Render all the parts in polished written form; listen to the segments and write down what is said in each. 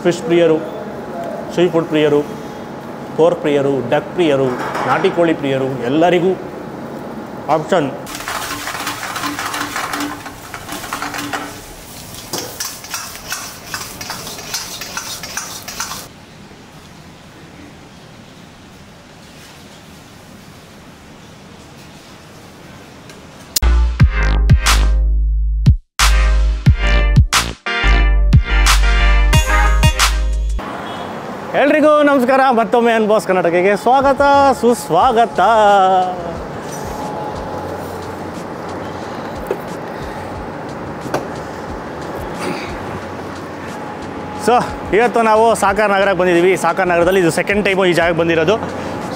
Fish ಪ್ರಿಯರು, sea food ಪ್ರಿಯರು, pork ಪ್ರಿಯರು, ಡಕ್ ಪ್ರಿಯರು, ನಾಟಿ ಕೋಳಿ ಪ್ರಿಯರು ಎಲ್ಲರಿಗೂ ಆಪ್ಷನ್. ಎಲ್ರಿಗೂ ನಮಸ್ಕಾರ, ಮತ್ತೊಮ್ಮೆ ಅನ್ಬಾಸ್ ಕರ್ನಾಟಕಕ್ಕೆ ಸ್ವಾಗತ ಸುಸ್ವಾಗತ. ಸೊ ಇವತ್ತು ನಾವು ಸಾಕಾರ ನಗರಕ್ಕೆ ಬಂದಿದ್ದೀವಿ. ಸಾಕಾರ ನಗರದಲ್ಲಿ ಇದು ಸೆಕೆಂಡ್ ಟೈಮು ಈ ಜಾಗಕ್ಕೆ ಬಂದಿರೋದು.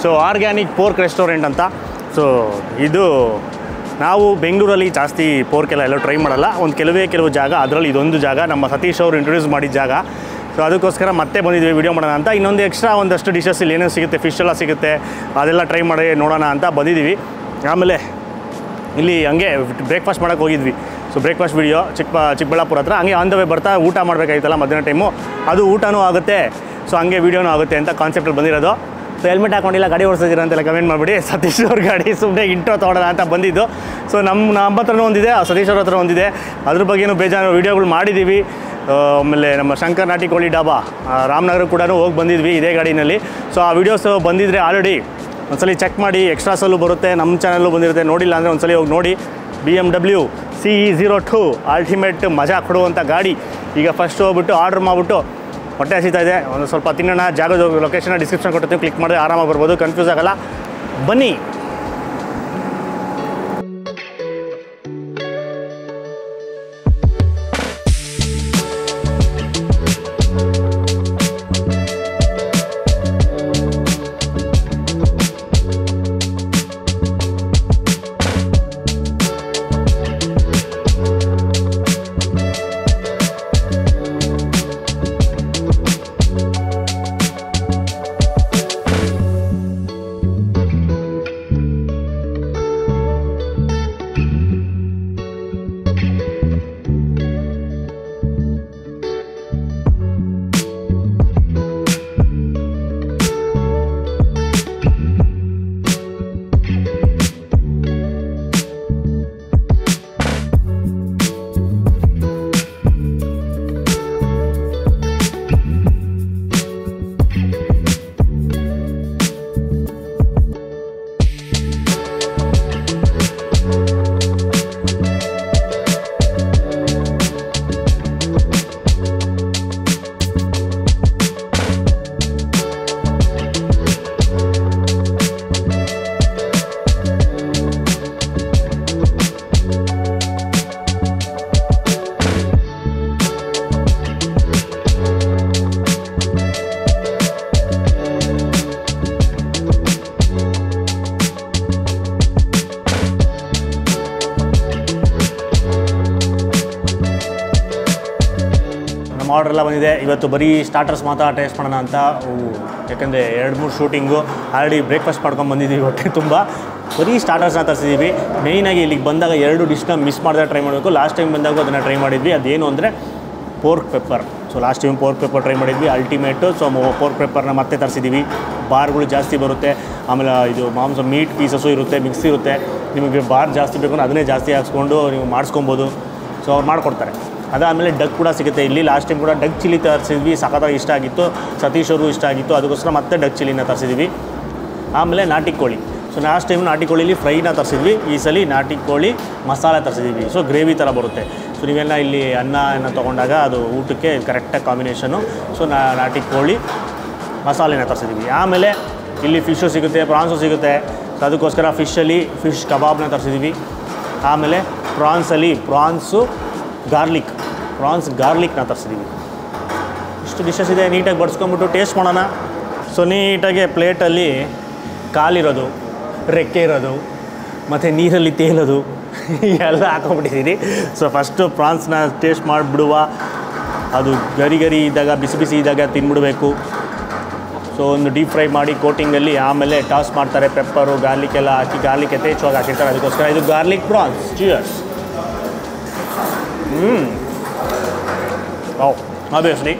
ಸೊ ಆರ್ಗ್ಯಾನಿಕ್ ಪೋರ್ಕ್ ರೆಸ್ಟೋರೆಂಟ್ ಅಂತ. ಸೊ ಇದು ನಾವು ಬೆಂಗಳೂರಲ್ಲಿ ಜಾಸ್ತಿ ಪೋರ್ಕೆಲ್ಲ ಎಲ್ಲೂ ಟ್ರೈ ಮಾಡಲ್ಲ. ಕೆಲವು ಜಾಗ, ಅದರಲ್ಲಿ ಇದೊಂದು ಜಾಗ ನಮ್ಮ ಸತೀಶ್ ಅವರು ಇಂಟ್ರೊಡ್ಯೂಸ್ ಮಾಡಿದ ಜಾಗ. ಸೊ ಅದಕ್ಕೋಸ್ಕರ ಮತ್ತೆ ಬಂದಿದ್ವಿ ವಿಡಿಯೋ ಮಾಡೋಣ ಅಂತ. ಇನ್ನೊಂದು ಎಕ್ಸ್ಟ್ರಾ ಒಂದಷ್ಟು ಡಿಶಸ್ ಇಲ್ಲಿ ಏನೇನು ಸಿಗುತ್ತೆ, ಫಿಶ್ ಎಲ್ಲ ಸಿಗುತ್ತೆ, ಅದೆಲ್ಲ ಟ್ರೈ ಮಾಡಿ ನೋಡೋಣ ಅಂತ ಬಂದಿದ್ದೀವಿ. ಆಮೇಲೆ ಇಲ್ಲಿ ಹಂಗೆ ಬ್ರೇಕ್ಫಾಸ್ಟ್ ಮಾಡೋಕ್ಕೆ ಹೋಗಿದ್ವಿ. ಸೊ ಬ್ರೇಕ್ಫಾಸ್ಟ್ ವಿಡಿಯೋ ಚಿಕ್ಕಬಳ್ಳಾಪುರ ಹತ್ರ. ಹಂಗೆ ಆನ್ ದ ವೇ ಬರ್ತಾ ಊಟ ಮಾಡಬೇಕಾಯ್ತಲ್ಲ ಮಧ್ಯಾಹ್ನ ಟೈಮು, ಅದು ಊಟನೂ ಆಗುತ್ತೆ. ಸೊ ಹಂಗೆ ವೀಡಿಯೋನೂ ಆಗುತ್ತೆ ಅಂತ ಕಾನ್ಸೆಪ್ಟಲ್ಲಿ ಬಂದಿರೋದು. ಸೊ ಹೆಲ್ಮೆಟ್ ಹಾಕೊಂಡಿಲ್ಲ, ಗಾಡಿ ಓಡಿಸ್ತೀರ ಅಂತೆಲ್ಲ ಕಮೆಂಟ್ ಮಾಡಿಬಿಡಿ. ಸತೀಶ್ ಅವ್ರ ಗಾಡಿ ಸುಮ್ಮನೆ ಇಂಟ್ರೋ ತೊಗೊಳೋಣ ಅಂತ ಬಂದಿದ್ದು. ಸೊ ನಮ್ಮ ಹತ್ರನೂ ಒಂದಿದೆ, ಸತೀಶ್ ಅವ್ರ ಹತ್ರ ಒಂದಿದೆ. ಅದ್ರ ಬಗ್ಗೆನೂ ಬೇಜಾರು ವೀಡಿಯೋಗಳು ಮಾಡಿದ್ದೀವಿ. ಆಮೇಲೆ ನಮ್ಮ ಶಂಕರ್ ನಾಟಿ ಕೋಳಿ ಡಾಬಾ ರಾಮನಗರ ಕೂಡ ಹೋಗಿ ಬಂದಿದ್ವಿ ಇದೇ ಗಾಡಿನಲ್ಲಿ. ಸೊ ಆ ವೀಡಿಯೋಸ್ ಬಂದಿದ್ದರೆ ಆಲ್ರೆಡಿ ಒಂದ್ಸಲ ಚೆಕ್ ಮಾಡಿ. ಎಕ್ಸ್ಟ್ರಾಸಲ್ಲೂ ಬರುತ್ತೆ, ನಮ್ಮ ಚಾನಲ್ಲೂ ಬಂದಿರುತ್ತೆ. ನೋಡಿಲ್ಲ ಅಂದರೆ ಒಂದ್ಸಲ ಹೋಗಿ ನೋಡಿ. BMW CE02 ಅಲ್ಟಿಮೇಟ್ ಮಜಾ ಕೊಡುವಂಥ ಗಾಡಿ. ಈಗ ಫಸ್ಟ್ ಹೋಗ್ಬಿಟ್ಟು ಆರ್ಡ್ರ್ ಮಾಡಿಬಿಟ್ಟು ಹೊಟ್ಟೆ ಹಸಿತಾ ಇದೆ, ಒಂದು ಸ್ವಲ್ಪ ತಿನ್ನೋಣ. ಜಾಗದ ಲೊಕೇಶನ್ ಡಿಸ್ಕ್ರಿಪ್ಷನ್ ಕೊಟ್ಟಿರ್ತೀವಿ, ಕ್ಲಿಕ್ ಮಾಡಿದ್ರೆ ಆರಾಮಾಗಿ ಬರ್ಬೋದು, ಕನ್ಫ್ಯೂಸ್ ಆಗೋಲ್ಲ. ಬನ್ನಿ. ಆರ್ಡ್ರ್ ಎಲ್ಲ ಬಂದಿದೆ. ಇವತ್ತು ಬರೀ ಸ್ಟಾರ್ಟರ್ಸ್ ಮಾತ್ರ ಟೇಸ್ಟ್ ಮಾಡೋಣ ಅಂತ. ಯಾಕಂದರೆ 2-3 ಶೂಟಿಂಗು ಆಲ್ರೆಡಿ ಬ್ರೇಕ್ಫಾಸ್ಟ್ ಮಾಡ್ಕೊಂಡು ಬಂದಿದ್ದೀವಿ. ಹೊಟ್ಟೆ ತುಂಬ ಬರೀ ಸ್ಟಾರ್ಟರ್ಸ್ನ ತರಿಸಿದ್ದೀವಿ. ಮೇಯ್ನಾಗಿ ಇಲ್ಲಿಗೆ ಬಂದಾಗ 2 ಡಿಶ್ನ ಮಿಸ್ ಮಾಡಿದ್ರೆ ಟ್ರೈ ಮಾಡಬೇಕು. ಲಾಸ್ಟ್ ಟೈಮ್ ಬಂದಾಗ ಅದನ್ನು ಟ್ರೈ ಮಾಡಿದ್ವಿ. ಅದೇನು ಅಂದರೆ pork pepper. So last time pork pepper try ಮಾಡಿದ್ವಿ, ಅಲ್ಟಿಮೇಟು. ಸೊ ಪೋರ್ಕ್ ಪೆಪ್ಪರ್ನ ಮತ್ತೆ ತರಿಸಿದ್ದೀವಿ. ಬಾರ್ಗಳು ಜಾಸ್ತಿ ಬರುತ್ತೆ. ಆಮೇಲೆ ಇದು ಮಾಂಸ ಮೀಟ್ ಪೀಸಸ್ಸು ಇರುತ್ತೆ, ಮಿಕ್ಸ್ ಇರುತ್ತೆ. ನಿಮಗೆ ಬಾರ್ ಜಾಸ್ತಿ ಬೇಕು ಅಂದರೆ ಅದನ್ನೇ ಜಾಸ್ತಿ ಹಾಕ್ಸ್ಕೊಂಡು ನೀವು ಮಾಡಿಸ್ಕೊಬೋದು. ಸೊ ಅವ್ರು ಮಾಡಿಕೊಡ್ತಾರೆ. ಅದಾದಮೇಲೆ ಡಕ್ ಕೂಡ ಸಿಗುತ್ತೆ ಇಲ್ಲಿ. ಲಾಸ್ಟ್ ಟೈಮ್ ಕೂಡ ಡಕ್ ಚಿಲ್ಲಿ ತರಿಸಿದ್ವಿ, ಸಖತ್ತಾಗಿ ಇಷ್ಟ ಆಗಿತ್ತು, ಸತೀಶ್ ಅವರು ಇಷ್ಟ ಆಗಿತ್ತು. ಅದಕ್ಕೋಸ್ಕರ ಮತ್ತೆ ಡಕ್ ಚಿಲ್ಲಿನ ತರಿಸಿದ್ವಿ. ಆಮೇಲೆ ನಾಟಿ ಕೋಳಿ. ಸೊ ಲಾಸ್ಟ್ ಟೈಮ್ ನಾಟಿ ಕೋಳಿಲಿ ಫ್ರೈನ ತರಿಸಿದ್ವಿ, ಈ ಸಲ ನಾಟಿ ಕೋಳಿ ಮಸಾಲೆ ತರಿಸಿದ್ವಿ. ಸೊ ಗ್ರೇವಿ ಥರ ಬರುತ್ತೆ. ಸೊ ನೀವೆಲ್ಲ ಇಲ್ಲಿ ಅನ್ನ ತೊಗೊಂಡಾಗ ಅದು ಊಟಕ್ಕೆ ಕರೆಕ್ಟಾಗಿ ಕಾಂಬಿನೇಷನು. ಸೊ ನಾಟಿ ಕೋಳಿ ಮಸಾಲೆನ ತರಿಸಿದ್ವಿ. ಆಮೇಲೆ ಇಲ್ಲಿ ಫಿಶ್ಶು ಸಿಗುತ್ತೆ, ಪ್ರಾನ್ಸು ಸಿಗುತ್ತೆ. ಸೊ ಅದಕ್ಕೋಸ್ಕರ ಫಿಶ್ ಕಬಾಬ್ನ ತರಿಸಿದ್ವಿ. ಆಮೇಲೆ ಪ್ರಾನ್ಸು ಗಾರ್ಲಿಕ್ನ ತರಿಸಿದ್ದೀವಿ. ಇಷ್ಟು ಡಿಶಸ್ ಇದೆ. ನೀಟಾಗಿ ಬಡಿಸ್ಕೊಂಬಿಟ್ಟು ಟೇಸ್ಟ್ ಮಾಡೋಣ. ಸೊ ನೀಟಾಗಿ ಪ್ಲೇಟಲ್ಲಿ ಕಾಲಿರೋದು, ರೆಕ್ಕೆ ಇರೋದು, ಮತ್ತು ನೀರಲ್ಲಿ ತೇಲೋದು ಎಲ್ಲ ಹಾಕೊಂಡ್ಬಿಟ್ಟಿದ್ದೀನಿ. ಸೊ ಫಸ್ಟು ಪ್ರಾನ್ಸ್ನ ಟೇಸ್ಟ್ ಮಾಡಿಬಿಡುವ. ಅದು ಗರಿ ಇದ್ದಾಗ, ಬಿಸಿ ಇದ್ದಾಗ ತಿನ್ಬಿಡಬೇಕು. ಸೊ ಒಂದು ಡೀಪ್ ಫ್ರೈ ಮಾಡಿ ಕೋಟಿಂಗಲ್ಲಿ ಆಮೇಲೆ ಟಾಸ್ ಮಾಡ್ತಾರೆ. ಪೆಪ್ಪರು ಗಾರ್ಲಿಕ್ ಎಲ್ಲ ಹಾಕಿ, ಗಾರ್ಲಿಕ್ ಯಥೇಚ್ಛವಾಗಿ ಹಾಕಿರ್ತಾರೆ. ಅದಕ್ಕೋಸ್ಕರ ಇದು ಗಾರ್ಲಿಕ್ ಪ್ರಾನ್ಸ್. ಚಿಯರ್ಸ್. ಆಬ್ವಿಯಸ್ಲಿ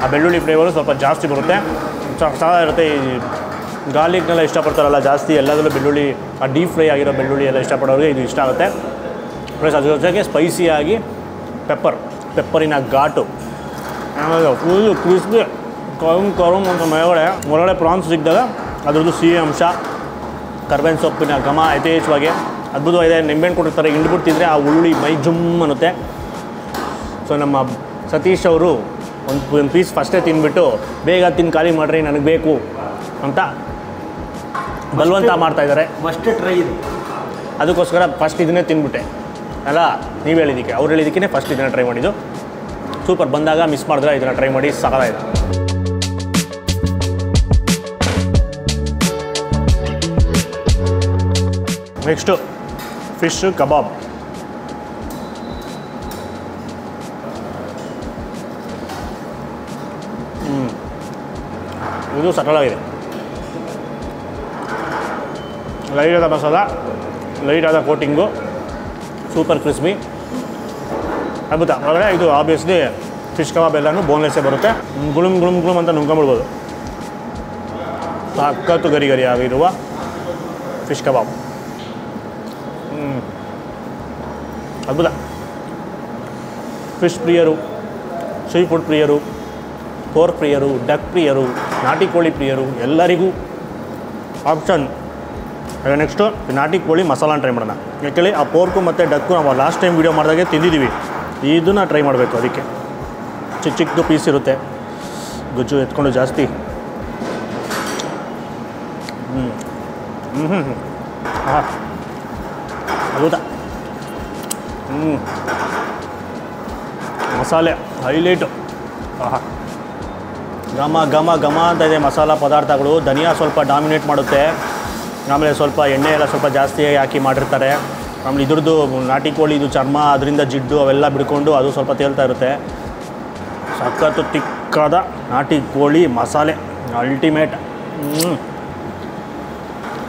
ಆ ಬೆಳ್ಳುಳ್ಳಿ ಫ್ಲೇವರು ಸ್ವಲ್ಪ ಜಾಸ್ತಿ ಬರುತ್ತೆ, ಇರುತ್ತೆ. ಈ ಗಾರ್ಲಿಕ್ನೆಲ್ಲ ಇಷ್ಟಪಡ್ತಾರಲ್ಲ ಜಾಸ್ತಿ, ಎಲ್ಲದರಲ್ಲೂ ಬೆಳ್ಳುಳ್ಳಿ, ಆ ಡೀಪ್ ಫ್ರೈ ಆಗಿರೋ ಬೆಳ್ಳುಳ್ಳಿ ಎಲ್ಲ ಇಷ್ಟಪಡೋರಿಗೆ ಇದು ಇಷ್ಟ ಆಗುತ್ತೆ. ಪ್ಲಸ್ ಅದ್ರ ಜೊತೆಗೆ ಸ್ಪೈಸಿಯಾಗಿ ಪೆಪ್ಪರಿನ ಘಾಟು, ಆಮೇಲೆ ಫುಲ್ಲು ಕ್ರಿಸ್ಪಿ ಕರುಮ್ ಅಂತ ಒಳಗಡೆ ಪ್ರಾನ್ಸ್ ಸಿಕ್ಕಿದಾಗ ಅದ್ರದ್ದು ಸಿಹಿ ಅಂಶ, ಕರ್ಬೇವಿನ ಸೊಪ್ಪಿನ ಘಮ ಯಥೇಚ್ಛವಾಗಿ ಅದ್ಭುತವಾಗಿದೆ. ನಿಂಬೆಹಣ್ಣು ಕೊಟ್ಟಿರ್ತಾರೆ, ಹಿಂಡ್ಬಿಟ್ಟು ತಿಂದರೆ ಆ ಉಳ್ಳಿ ಮೈ ಜುಮ್ ಅನ್ನುತ್ತೆ. ಸೊ ನಮ್ಮ ಸತೀಶ್ ಅವರು ಒಂದು ಪೀಸ್ ಫಸ್ಟೇ ತಿಂದ್ಬಿಟ್ಟು ಬೇಗ ತಿಂದು ಖಾಲಿ ಮಾಡಿರಿ ನನಗೆ ಬೇಕು ಅಂತ ಬಲವಂತ ಮಾಡ್ತಾಯಿದ್ದಾರೆ. ಫಸ್ಟ್ ಟ್ರೈ ಇದು, ಅದಕ್ಕೋಸ್ಕರ ಫಸ್ಟ್ ಇದನ್ನೇ ತಿಂದ್ಬಿಟ್ಟೆ ಅಲ್ಲ, ನೀವು ಹೇಳಿದ್ದಕ್ಕೆ ಅವ್ರು ಹೇಳಿದ್ದಕ್ಕೆ ಫಸ್ಟ್ ಇದನ್ನು ಟ್ರೈ ಮಾಡಿದ್ದು. ಸೂಪರ್. ಬಂದಾಗ ಮಿಸ್ ಮಾಡಿದ್ರೆ ಇದನ್ನು ಟ್ರೈ ಮಾಡಿ, ಸಾಕಾಗಿದೆ. ನೆಕ್ಸ್ಟು ಫಿಶ್ ಕಬಾಬ್. ಇದು ಸಟಲಾಗಿದೆ. ಲೈಟಾದ ಮಸಾಲ, ಲೈಟಾದ ಕೋಟಿಂಗು, ಸೂಪರ್ ಕ್ರಿಸ್ಪಿ, ಅದ್ಭುತ. ಒಳಗಡೆ ಇದು ಆಬ್ವಿಯಸ್ಲಿ ಫಿಶ್ ಕಬಾಬ್ ಎಲ್ಲನೂ ಬೋನ್ಲೆಸ್ಸೇ ಬರುತ್ತೆ. ಗುಳುಮ್ ಅಂತ ನುಂಗ್ಕೊಂಬಿಡ್ಬೋದು. ಸಖತ್ತು ಗರಿ ಆಗಿರುವ ಫಿಶ್ ಕಬಾಬ್. ಅದ್ಭುತ. ಫಿಶ್ ಪ್ರಿಯರು, ಸೀ ಫುಡ್ ಪ್ರಿಯರು, ಪೋರ್ಕ್ ಪ್ರಿಯರು, ಡಕ್ ಪ್ರಿಯರು, ನಾಟಿ ಕೋಳಿ ಪ್ರಿಯರು ಎಲ್ಲರಿಗೂ ಆಪ್ಷನ್. ನೆಕ್ಸ್ಟು ನಾಟಿ ಕೋಳಿ ಮಸಾಲಾನ ಟ್ರೈ ಮಾಡೋಣ. ಯಾಕೆಳಿ ಆ ಪೋರ್ಕು ಮತ್ತು ಡಕ್ಕು ನಾವು ಲಾಸ್ಟ್ ಟೈಮ್ ವೀಡಿಯೋ ಮಾಡಿದಾಗೆ ತಿಂದಿದ್ದೀವಿ. ಇದನ್ನು ಟ್ರೈ ಮಾಡಬೇಕು. ಅದಕ್ಕೆ ಚಿಕ್ಕದು ಪೀಸ್ ಇರುತ್ತೆ, ಗುಜ್ಜು ಎತ್ಕೊಂಡು ಜಾಸ್ತಿ. ಹಾಂ ಅದ್ಭುತ. ಮಸಾಲೆ ಹೈಲೈಟು. ಆಹಾ, ಘಮ ಅಂತ ಇದೆ ಮಸಾಲ ಪದಾರ್ಥಗಳು. ಧನಿಯಾ ಸ್ವಲ್ಪ ಡಾಮಿನೇಟ್ ಮಾಡುತ್ತೆ. ಆಮೇಲೆ ಸ್ವಲ್ಪ ಎಣ್ಣೆ ಎಲ್ಲ ಸ್ವಲ್ಪ ಜಾಸ್ತಿ ಹಾಕಿ ಮಾಡಿರ್ತಾರೆ. ಆಮೇಲೆ ಇದ್ರದ್ದು ನಾಟಿ ಕೋಳಿ ಇದು ಚರ್ಮ, ಅದರಿಂದ ಜಿಡ್ಡು ಅವೆಲ್ಲ ಬಿಡ್ಕೊಂಡು ಅದು ಸ್ವಲ್ಪ ತೇಲ್ತಾ ಇರುತ್ತೆ. ಸಖತ್ತು ತಿಕ್ಕಾದ ನಾಟಿ ಕೋಳಿ ಮಸಾಲೆ ಅಲ್ಟಿಮೇಟ್.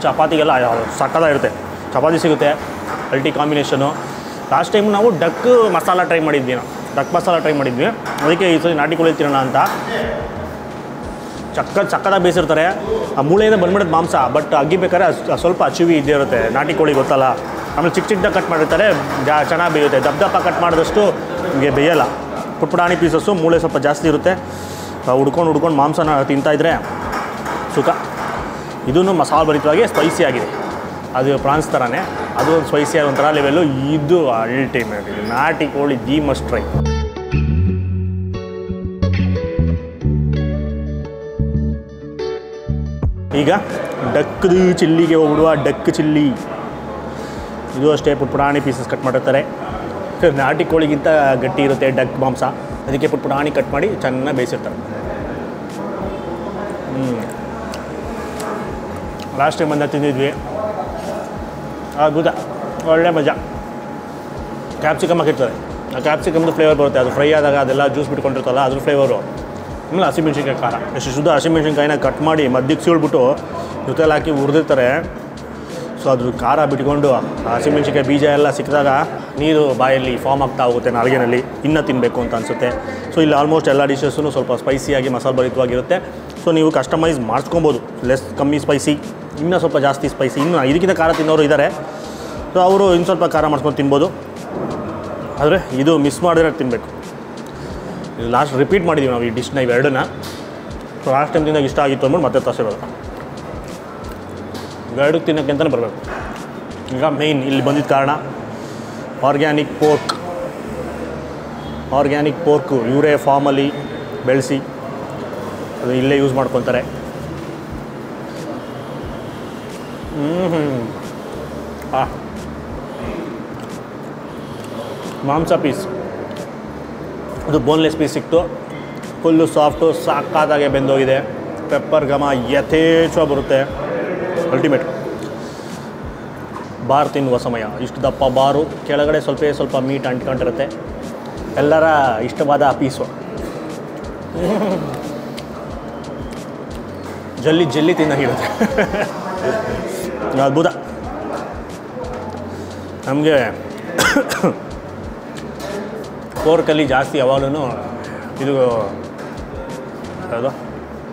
ಚಪಾತಿಗೆಲ್ಲ ಸಕ್ಕತ್ತಾಗಿರುತ್ತೆ. ಚಪಾತಿ ಸಿಗುತ್ತೆ, ಅಲ್ಟಿ ಕಾಂಬಿನೇಷನು. ಲಾಸ್ಟ್ ಟೈಮ್ ನಾವು ಡಕ್ ಮಸಾಲ ಟ್ರೈ ಮಾಡಿದ್ವಿ, ಅದಕ್ಕೆ ಈ ಸಲ ನಾಟಿ ಕೋಳಿ ತಿನ್ನೋಣ ಅಂತ. ಸಕ್ಕತ್ತಾಗಿ ಬೇಯಿಸಿರ್ತಾರೆ. ಆ ಮೂಳೆಯಿಂದ ಬಂದ್ಬಿಡೋದು ಮಾಂಸ, ಬಟ್ ಅಗಿಬೇಕಾದ್ರೆ ಸ್ವಲ್ಪ ಅಚಿವಿ ಇದ್ದೇ ಇರುತ್ತೆ. ನಾಟಿ ಕೋಳಿ ಗೊತ್ತಲ್ಲ. ಆಮೇಲೆ ಚಿಕ್ಕದಾಗಿ ಕಟ್ ಮಾಡಿರ್ತಾರೆ, ಚೆನ್ನಾಗಿ ಬೇಯುತ್ತೆ. ದಪ್ಪ ಕಟ್ ಮಾಡಿದಷ್ಟು ನಿಮಗೆ ಬೇಯಲ್ಲ. ಪುಟ್ಪುಟಾಣಿ ಪೀಸಸ್ಸು, ಮೂಳೆ ಸ್ವಲ್ಪ ಜಾಸ್ತಿ ಇರುತ್ತೆ. ಹುಡ್ಕೊಂಡು ಮಾಂಸನ ತಿಂತಾಯಿದ್ರೆ ಸುಖ. ಇದೂ ಮಸಾಲೆ ಭರಿತವಾಗಿ ಸ್ಪೈಸಿ ಆಗಿದೆ. ಅದು ಪ್ರಾನ್ಸ್ ಥರನೇ, ಅದು ಒಂದು ಸ್ಪೈಸಿಯಾಗಿ ಒಂಥರ ಲೆವೆಲ್ಲು. ಇದು ಅಲ್ಟಿಮೇಟ್. ಇದು ನಾಟಿ ಕೋಳಿ ದಿ ಮಸ್ಟ್ ಟ್ರೈ. ಈಗ ಡಕ್ದು ಚಿಲ್ಲಿಗೆ ಹೋಗ್ಬಿಡುವ. ಡಕ್ ಚಿಲ್ಲಿ ಇದು ಅಷ್ಟೇ, ಪುಟ್ಪುಟಾಣಿ ಪೀಸಸ್ ಕಟ್ ಮಾಡಿರ್ತಾರೆ. ನಾಟಿ ಕೋಳಿಗಿಂತ ಗಟ್ಟಿ ಇರುತ್ತೆ ಡಕ್ ಮಾಂಸ, ಅದಕ್ಕೆ ಪುಟ್ಪುಟಾಣಿ ಕಟ್ ಮಾಡಿ ಚೆನ್ನಾಗಿ ಬೇಯಿಸಿರ್ತಾರೆ. ಲಾಸ್ಟ್ ಟೈಮ್ ಬಂದ ತಿಂದಿದ್ವಿ, ಅದ್ಭುತ, ಒಳ್ಳೆ ಮಜಾ. ಕ್ಯಾಪ್ಸಿಕಮ್ ಹಾಕಿರ್ತಾರೆ, ಆ ಕ್ಯಾಪ್ಸಿಕಮ್ದು ಫ್ಲೇವರ್ ಬರುತ್ತೆ. ಅದು ಫ್ರೈ ಆದಾಗ ಅದೆಲ್ಲ ಜ್ಯೂಸ್ ಬಿಟ್ಕೊಂಡಿರ್ತಲ್ಲ, ಅದ್ರ ಫ್ಲೇವರು. ಆಮೇಲೆ ಹಸಿಮೆಣ್ಸಿನ್ಕಾಯಿ ಖಾರ, ಎಷ್ಟು ಶುದ್ಧ ಹಸಿಮೆಣ್ಸಿನ್ಕಾಯಿನ ಕಟ್ ಮಾಡಿ ಮಧ್ಯಕ್ಕೆ ಸೀಳ್ಬಿಟ್ಟು ಜೊತೆಲಿ ಹಾಕಿ ಹುರಿದಿರ್ತಾರೆ. ಸೊ ಅದ್ರ ಖಾರ ಬಿಟ್ಕೊಂಡು ಹಸಿಮೆಣ್ಸಿನ್ಕಾಯಿ ಬೀಜ ಎಲ್ಲ ಸಿಕ್ಕಿದಾಗ ನೀರು ಬಾಯಲ್ಲಿ ಫಾರ್ಮ್ ಆಗ್ತಾ ಹೋಗುತ್ತೆ ನಾಲ್ಗೆನಲ್ಲಿ, ಇನ್ನೂ ತಿನ್ನಬೇಕು ಅಂತ ಅನಿಸುತ್ತೆ. ಸೊ ಇಲ್ಲಿ ಆಲ್ಮೋಸ್ಟ್ ಎಲ್ಲ ಡಿಶಸ್ಸೂ ಸ್ವಲ್ಪ ಸ್ಪೈಸಿಯಾಗಿ ಮಸಾಲೆ ಭರಿತವಾಗಿರುತ್ತೆ. ಸೊ ನೀವು ಕಸ್ಟಮೈಸ್ ಮಾಡಿಸ್ಕೊಬೋದು. ಕಮ್ಮಿ ಸ್ಪೈಸಿ, ಇನ್ನೂ ಸ್ವಲ್ಪ ಜಾಸ್ತಿ ಸ್ಪೈಸಿ, ಇನ್ನೂ ಇದಕ್ಕಿಂತ ಖಾರ ತಿನ್ನೋರು ಇದ್ದಾರೆ. ಸೊ ಅವರು ಇನ್ನು ಸ್ವಲ್ಪ ಖಾರ ಮಾಡ್ಕೊಂಡು ತಿನ್ಬೋದು. ಆದರೆ ಇದು ಮಿಸ್ ಮಾಡಿದ್ರೆ ತಿನ್ನಬೇಕು. ಲಾಸ್ಟ್ ರಿಪೀಟ್ ಮಾಡಿದ್ದೀವಿ ನಾವು ಈ ಡಿಶ್ನ, ಇವೆರಡನ್ನ. ಸೊ ಲಾಸ್ಟ್ ಟೈಮ್ ತಿಂದಾಗ ಇಷ್ಟ ಆಗಿತ್ತು ಅಂದ್ಬಿಟ್ಟು ಮತ್ತೆ ತರಿಸಿರೋದು. ಇವೆರಡು ತಿನ್ನೋಕ್ಕೆ ಅಂತಲೇ ಬರಬೇಕು. ಈಗ ಮೇಯ್ನ್ ಇಲ್ಲಿ ಬಂದಿದ್ದ ಕಾರಣ ಆರ್ಗ್ಯಾನಿಕ್ ಪೋರ್ಕು ಇವರೇ ಫಾರ್ಮಲ್ಲಿ ಬೆಳೆಸಿ ಅದು ಇಲ್ಲೇ ಯೂಸ್ ಮಾಡ್ಕೊತಾರೆ. ಮಾಂಸ ಪೀಸ್ ಅದು ಬೋನ್ಲೆಸ್ ಪೀಸ್ ಸಿಕ್ತು. ಫುಲ್ಲು ಸಾಫ್ಟು, ಸಾಕಾದಾಗೆ ಬೆಂದೋಗಿದೆ. ಪೆಪ್ಪರ್ ಘಮ ಯಥೇಚ್ಛ ಬರುತ್ತೆ. ಅಲ್ಟಿಮೇಟ್. ಬಾರ್ ತಿನ್ನುವ ಸಮಯ. ಇಷ್ಟು ದಪ್ಪ ಬಾರು, ಕೆಳಗಡೆ ಸ್ವಲ್ಪ ಮೀಟ್ ಅಂಟ್ಕೊಂಡಿರುತ್ತೆ. ಎಲ್ಲರ ಇಷ್ಟವಾದ ಪೀಸು. ಜಲ್ಲಿ ತಿನ್ನೋಗಿರುತ್ತೆ. ಅದ್ಭುತ. ನಮಗೆ ಪೋರ್ಕಲ್ಲಿ ಜಾಸ್ತಿ ಯಾವಾಗಲೂ ಇದು ಅದು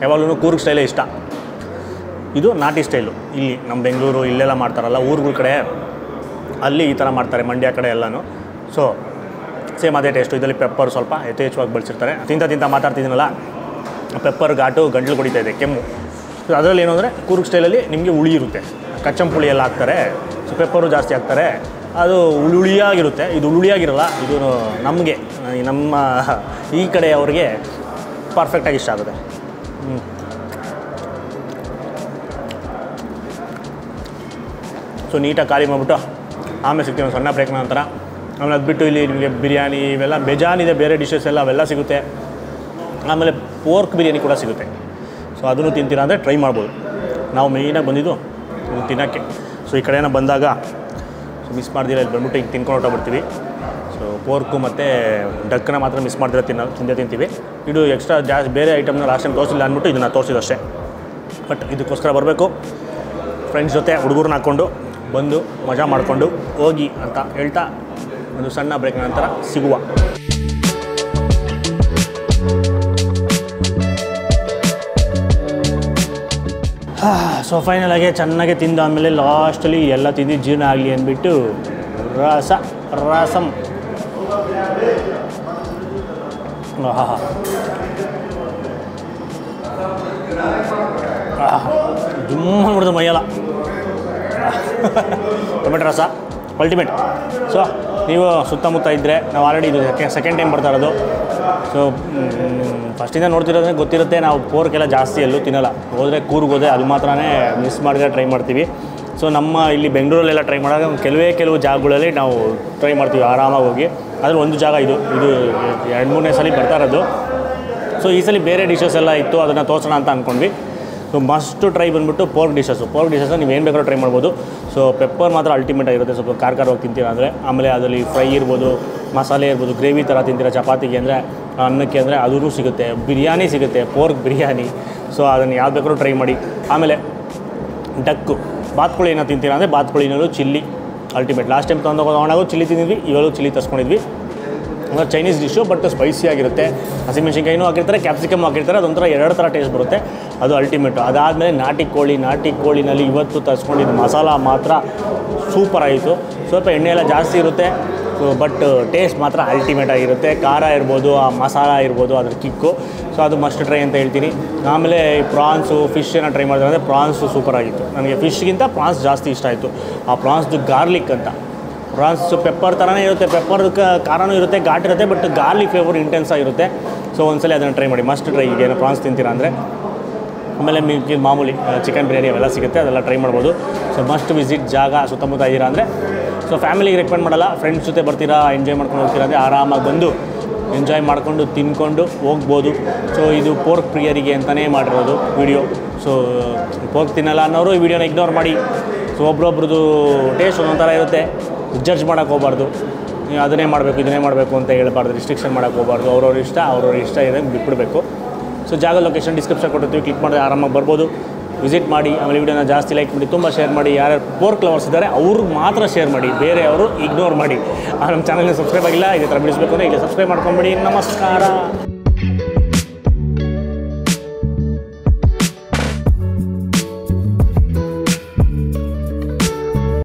ಯಾವಾಗಲೂ ಕೂರ್ಗ್ ಸ್ಟೈಲೇ ಇಷ್ಟ. ಇದು ನಾಟಿ ಸ್ಟೈಲು. ಇಲ್ಲಿ ನಮ್ಮ ಬೆಂಗಳೂರು ಇಲ್ಲೆಲ್ಲ ಮಾಡ್ತಾರಲ್ಲ ಊರುಗಳ ಕಡೆ, ಅಲ್ಲಿ ಈ ಥರ ಮಾಡ್ತಾರೆ, ಮಂಡ್ಯ ಕಡೆ ಎಲ್ಲನೂ. ಸೊ ಸೇಮ್ ಅದೇ ಟೇಸ್ಟು. ಇದರಲ್ಲಿ ಪೆಪ್ಪರ್ ಸ್ವಲ್ಪ ಯಥೇಚ್ಛವಾಗಿ ಬಳಸಿರ್ತಾರೆ. ತಿಂತ ಮಾತಾಡ್ತಿದ್ದೀನಲ್ಲ, ಪೆಪ್ಪರ್ ಘಾಟು ಗಂಟಲು ಹೊಡಿತಾ ಇದೆ, ಕೆಮ್ಮು. ಸೊ ಅದರಲ್ಲಿ ಏನು ಅಂದರೆ ಕೂರ್ಗ್ ಸ್ಟೈಲಲ್ಲಿ ನಿಮಗೆ ಹುಳಿ ಇರುತ್ತೆ, ಕಚ್ಚಂಪುಳಿ ಎಲ್ಲ ಹಾಕ್ತಾರೆ. ಸೊ ಪೆಪ್ಪರು ಜಾಸ್ತಿ ಹಾಕ್ತಾರೆ, ಅದು ಹುಳಿಯಾಗಿರುತ್ತೆ. ಇದು ಹುಳಿಯಾಗಿರಲ್ಲ, ಇದು ನಮಗೆ ನಮ್ಮ ಈ ಕಡೆ ಅವ್ರಿಗೆ ಪರ್ಫೆಕ್ಟಾಗಿ ಇಷ್ಟ ಆಗುತ್ತೆ. ಸೊ ನೀಟಾಗಿ ಖಾಲಿ ಮಾಡಿಬಿಟ್ಟು ಆಮೇಲೆ ಸಿಗ್ತೀವಿ ಒಂದು ಸಣ್ಣ ಬ್ರೇಕ್ನ ನಂತರ. ಆಮೇಲೆ ಅದು ಬಿಟ್ಟು ಇಲ್ಲಿ ನಿಮಗೆ ಬಿರಿಯಾನಿ ಇವೆಲ್ಲ ಬೇಜಾನಿದೆ, ಬೇರೆ ಡಿಶಸ್ ಎಲ್ಲ ಅವೆಲ್ಲ ಸಿಗುತ್ತೆ. ಆಮೇಲೆ ಪೋರ್ಕ್ ಬಿರಿಯಾನಿ ಕೂಡ ಸಿಗುತ್ತೆ. ಸೊ ಅದನ್ನು ತಿಂತೀರಾ ಅಂದರೆ ಟ್ರೈ ಮಾಡ್ಬೋದು. ನಾವು ಮೇಯ್ನಾಗಿ ಬಂದಿದ್ದು ಇದು ತಿನ್ನೋಕ್ಕೆ. ಸೊ ಈ ಕಡೆನ ಬಂದಾಗ ಸೊ ಮಿಸ್ ಮಾಡ್ದಿರ ಇಲ್ಲಿ ಬಂದ್ಬಿಟ್ಟು ಈಗ ತಿನ್ಕೊಂಡು ಹೊಟ್ಟೋಗ್ಬಿಡ್ತೀವಿ. ಸೊ ಪೋರ್ಕು ಮತ್ತು ಡಕ್ಕನ್ನ ಮಾತ್ರ ಮಿಸ್ ಮಾಡ್ದಿರ ತಿಂತೀವಿ. ಇದು ಎಕ್ಸ್ಟ್ರಾ ಜಾಸ್ತಿ ಬೇರೆ ಐಟಮ್ನ ಲಾಸ್ಟ್ ಟೈಮ್ ತೋರಿಸಿಲ್ಲ ಅಂದ್ಬಿಟ್ಟು ಇದನ್ನು ತೋರಿಸಿದ್ದು ಅಷ್ಟೇ. ಬಟ್ ಇದಕ್ಕೋಸ್ಕರ ಬರಬೇಕು, ಫ್ರೆಂಡ್ಸ್ ಜೊತೆ ಹುಡುಗರನ್ನ ಹಾಕ್ಕೊಂಡು ಬಂದು ಮಜಾ ಮಾಡಿಕೊಂಡು ಹೋಗಿ ಅಂತ ಹೇಳ್ತಾ ಒಂದು ಸಣ್ಣ ಬ್ರೇಕ್ ನಂತರ ಸಿಗುವ. ಸೊ ಫೈನಲಾಗಿ ಚೆನ್ನಾಗಿ ತಿಂದ ಆಮೇಲೆ ಲಾಸ್ಟಲ್ಲಿ ಎಲ್ಲ ತಿಂದು ಜೀರ್ಣ ಆಗಲಿ ಅಂದ್ಬಿಟ್ಟು ರಸಮ್ ಜುಮ್ಮ ನೋಡಿದ ಮೈಯಲ್ಲ. ಟೊಮೆಟೊ ರಸ ಅಲ್ಟಿಮೇಟ್. ಸೊ ನೀವು ಸುತ್ತಮುತ್ತ ಇದ್ದರೆ, ನಾವು ಆಲ್ರೆಡಿ ಇದು ಸೆಕೆಂಡ್ ಟೈಮ್ ಬರ್ತಾ ಇರೋದು. ಸೊ ಫಸ್ಟಿಂದ ನೋಡ್ತಿರೋದ್ರೆ ಗೊತ್ತಿರುತ್ತೆ, ನಾವು ಪೋರ್ಕೆಲ್ಲ ಜಾಸ್ತಿ ಎಲ್ಲೂ ತಿನ್ನಲ್ಲ. ಹೋದರೆ ಕೂರ್ಗ್ ಹೋದರೆ ಅದು ಮಾತ್ರ ಮಿಸ್ ಮಾಡಿದ್ರೆ ಟ್ರೈ ಮಾಡ್ತೀವಿ. ಸೊ ನಮ್ಮ ಇಲ್ಲಿ ಬೆಂಗಳೂರಲ್ಲೆಲ್ಲ ಟ್ರೈ ಮಾಡಿದಾಗ ಕೆಲವು ಜಾಗಗಳಲ್ಲಿ ನಾವು ಟ್ರೈ ಮಾಡ್ತೀವಿ ಆರಾಮಾಗಿ ಹೋಗಿ. ಅದ್ರಲ್ಲಿ ಒಂದು ಜಾಗ ಇದು 2-3ನೇ ಸಲ ಬರ್ತಾ ಇರೋದು. ಸೊ ಈ ಸಲ ಬೇರೆ ಡಿಶಸ್ ಎಲ್ಲ ಇತ್ತು, ಅದನ್ನು ತೋರಿಸೋಣ ಅಂತ ಅಂದ್ಕೊಂಡ್ವಿ. ಸೊ ಮಸ್ಟು ಟ್ರೈ ಬಂದುಬಿಟ್ಟು ಪೋರ್ಕ್ ಡಿಶಸ್ಸು ನೀವು ಏನು ಬೇಕಾದ್ರೂ ಟ್ರೈ ಮಾಡ್ಬೋದು. ಸೊ ಪೆಪ್ಪರ್ ಮಾತ್ರ ಅಲ್ಟಿಮೇಟ್ ಆಗಿರುತ್ತೆ, ಸ್ವಲ್ಪ ಖಾರವಾಗಿ ತಿಂತೀರಾ ಅಂದರೆ. ಆಮೇಲೆ ಅದರಲ್ಲಿ ಫ್ರೈ ಇರ್ಬೋದು, ಮಸಾಲೆ ಇರ್ಬೋದು, ಗ್ರೇವಿ ಥರ ತಿಂತೀರಾ ಚಪಾತಿಗೆ ಅಂದರೆ, ಅನ್ನಕ್ಕೆ ಅಂದರೆ ಅದೂ ಸಿಗುತ್ತೆ. ಬಿರಿಯಾನಿ ಸಿಗುತ್ತೆ, ಪೋರ್ಕ್ ಬಿರಿಯಾನಿ. ಸೊ ಅದನ್ನು ಯಾವ್ದು ಬೇಕಾದ್ರೂ ಟ್ರೈ ಮಾಡಿ. ಆಮೇಲೆ ಡಕ್ಕು ಬಾತ್ಕೋಳಿ ಏನೋ ತಿಂತೀರಾ ಅಂದರೆ ಬಾತ್ಕೋಳಿನಲ್ಲೂ ಚಿಲ್ಲಿ ಅಲ್ಟಿಮೇಟ್. ಲಾಸ್ಟ್ ಟೈಮ್ ತೊಗೊಂಡಾಗೂ ಚಿಲ್ಲಿ ತಿಂದಿದ್ವಿ, ಇವಾಗಲೂ ಚಿಲ್ಲಿ ತರಿಸ್ಕೊಂಡಿದ್ವಿ. ಅಂದರೆ ಚೈನೀಸ್ ಡಿಶ್ಶು, ಬಟ್ ಸ್ಪೈಸಿ ಆಗಿರುತ್ತೆ. ಹಸಿಮೆಣ್ಸಿನ್ಕಾಯಿನೂ ಹಾಕಿರ್ತಾರೆ, ಕ್ಯಾಪ್ಸಿಕಮ್ ಹಾಕಿರ್ತಾರೆ, ಅದೊಂಥರ 2 ಥರ ಟೇಸ್ಟ್ ಬರುತ್ತೆ, ಅದು ಅಲ್ಟಿಮೇಟು. ಅದಾದಮೇಲೆ ನಾಟಿ ಕೋಳಿನಲ್ಲಿ ಇವತ್ತು ತರಿಸ್ಕೊಂಡಿದ್ದು ಮಸಾಲ ಮಾತ್ರ ಸೂಪರ್ ಆಯಿತು. ಸ್ವಲ್ಪ ಎಣ್ಣೆ ಎಲ್ಲ ಜಾಸ್ತಿ ಇರುತ್ತೆ, ಬಟ್ ಟೇಸ್ಟ್ ಮಾತ್ರ ಅಲ್ಟಿಮೇಟ್ ಆಗಿರುತ್ತೆ. ಖಾರ ಇರ್ಬೋದು, ಆ ಮಸಾಲ ಇರ್ಬೋದು, ಅದ್ರ ಕಿಕ್ಕು. ಸೊ ಅದು ಮಸ್ಟ್ ಟ್ರೈ ಅಂತ ಹೇಳ್ತೀನಿ. ಆಮೇಲೆ ಪ್ರಾನ್ಸು ಫಿಶ್ ಏನೋ ಟ್ರೈ ಮಾಡಿದ್ರೆ ಅಂದರೆ ಪ್ರಾನ್ಸು ಸೂಪರ್ ಆಗಿತ್ತು. ನನಗೆ ಫಿಶ್ಗಿಂತ ಪ್ರಾನ್ಸ್ ಜಾಸ್ತಿ ಇಷ್ಟ ಆಯಿತು. ಆ ಪ್ರಾನ್ಸ್ದು ಗಾರ್ಲಿಕ್ ಅಂತ, ಪ್ರಾನ್ಸ್ ಪೆಪ್ಪರ್ ಥರನೇ ಇರುತ್ತೆ, ಪೆಪ್ಪರ್ ಖಾರನೂ ಇರುತ್ತೆ, ಘಾಟ್ ಇರುತ್ತೆ, ಬಟ್ ಗಾರ್ಲಿಕ್ ಫ್ಲೇವರ್ ಇಂಟೆನ್ಸ್ ಆಗಿರುತ್ತೆ. ಸೊ ಒಂದ್ಸಲ ಅದನ್ನು ಟ್ರೈ ಮಾಡಿ, ಮಸ್ಟ್ ಟ್ರೈ. ಈಗ ಏನೋ ಪ್ರಾನ್ಸ್ ತಿಂತೀರಾ ಅಂದರೆ. ಆಮೇಲೆ ಮಾಮೂಲಿ ಚಿಕನ್ ಬಿರಿಯಾನಿ ಅವೆಲ್ಲ ಸಿಗುತ್ತೆ, ಅದೆಲ್ಲ ಟ್ರೈ ಮಾಡ್ಬೋದು. ಸೊ ಮಸ್ಟ್ ವಿಸಿಟ್ ಜಾಗ ಸುತ್ತಮುತ್ತ ಇದ್ದೀರಾ ಅಂದರೆ. ಸೊ ಫ್ಯಾಮಿಲಿಗೆ ರೆಕಮೆಂಡ್ ಮಾಡಲ್ಲ, ಫ್ರೆಂಡ್ಸ್ ಜೊತೆ ಬರ್ತೀರಾ, ಎಂಜಾಯ್ ಮಾಡ್ಕೊಂಡು ಹೋಗ್ತೀರಾ ಅಂದರೆ ಆರಾಮಾಗಿ ಬಂದು ಎಂಜಾಯ್ ಮಾಡಿಕೊಂಡು ತಿನ್ಕೊಂಡು ಹೋಗ್ಬೋದು. ಸೊ ಇದು ಪೋರ್ಕ್ ಪ್ರಿಯರಿಗೆ ಅಂತಲೇ ಮಾಡಿರೋದು ವಿಡಿಯೋ. ಸೊ ಪೋರ್ಕ್ ತಿನ್ನಲ್ಲ ಅನ್ನೋರು ಈ ವಿಡಿಯೋನ ಇಗ್ನೋರ್ ಮಾಡಿ. ಸೊ ಒಬ್ರೊಬ್ರದ್ದು ಟೇಸ್ಟ್ ಒಂದೊಂಥರ ಇರುತ್ತೆ, ಜಡ್ಜ್ ಮಾಡೋಕ್ಕೆ ಹೋಗ್ಬಾರ್ದು. ಅದನ್ನೇ ಮಾಡಬೇಕು ಇದನ್ನೇ ಮಾಡಬೇಕು ಅಂತ ಹೇಳ್ಬಾರ್ದು, ರಿಸ್ಟ್ರಿಕ್ಷನ್ ಮಾಡೋಕ್ಕೆ ಹೋಗ್ಬಾರ್ದು. ಅವ್ರವ್ರ ಇಷ್ಟ ಇರೋಂಗೆ ಬಿಟ್ಬಿಡಬೇಕು. ಸೊ ಜಾಗ ಲೊಕೇಶನ್ ಡಿಸ್ಕ್ರಿಪ್ಷನ್ ಕೊಟ್ಟಿರ್ತೀವಿ, ಕ್ಲಿಕ್ ಮಾಡಿದ್ರೆ ಆರಾಮಾಗಿ ಬರ್ಬೋದು. ವಿಸಿಟ್ ಮಾಡಿ. ಆಮೇಲೆ ವಿಡಿಯೋನ ಜಾಸ್ತಿ ಲೈಕ್ ಮಾಡಿ, ತುಂಬ ಶೇರ್ ಮಾಡಿ. ಯಾರ್ಯಾರು ಪೋರ್ಕ್ ಲವರ್ಸ್ ಇದ್ದಾರೆ ಅವ್ರಿಗೆ ಮಾತ್ರ ಶೇರ್ ಮಾಡಿ, ಬೇರೆಯವರು ಇಗ್ನೋರ್ ಮಾಡಿ. ನಮ್ಮ ಚಾನಲ್ಗೆ ಸಬ್ಸ್ಕ್ರೈಬ್ ಆಗಿಲ್ಲ, ಇದೇ ಥರ ಬಿಡಿಸ್ಬೇಕು ಅಂದರೆ ಈಗ ಸಬ್ಸ್ಕ್ರೈಬ್ ಮಾಡ್ಕೊಂಬಿಡಿ. ನಮಸ್ಕಾರ.